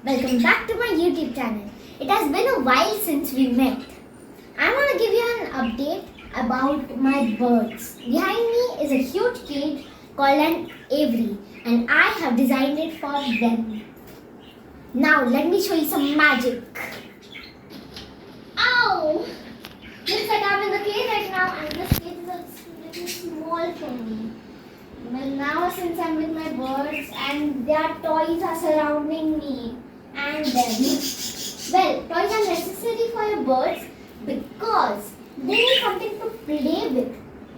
welcome back to my YouTube channel. It has been a while since we met. I'm gonna give you an update about my birds. Behind me is a huge cage called an aviary and I have designed it for them. Now let me show you some magic. Ow! Looks like I'm in the cage right now and this cage is a little small for me. Well, now since I'm with my birds and their toys are surrounding me and them. Well, toys are necessary for your birds because they need something to play with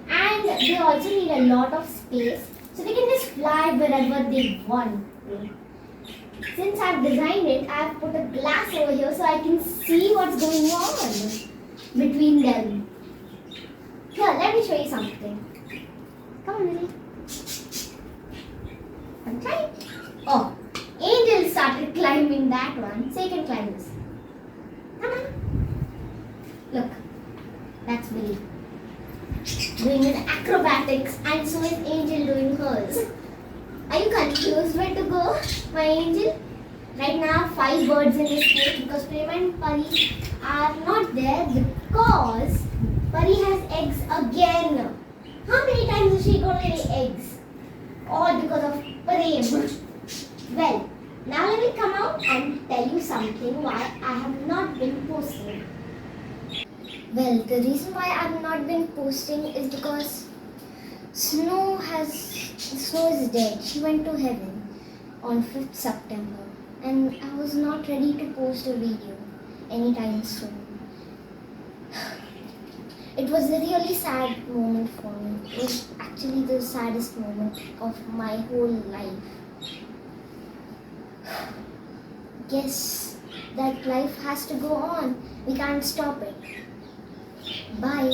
and they also need a lot of space so they can just fly wherever they want. Since I've designed it, I've put a glass over here so I can see what's going on between them. Here, let me show you something. Come on, Willy. I'm trying. Oh, Angel started climbing that one. So you can climb this. Come on. Look, that's Willy doing his acrobatics, and so is Angel doing hers. Are you confused where to go, my Angel? Right now, 5 birds in this cage because Prem and Pari are not there because Pari has eggs again. How many times is she going to lay eggs? All because of Prem. Well, now let me come out and tell you something why I have not been posting. Well, the reason why I have not been posting is because Snow is dead. She went to heaven on 5th September and I was not ready to post a video anytime soon. It was a really sad moment for me. It was actually the saddest moment of my whole life. Guess that life has to go on. We can't stop it. Bye.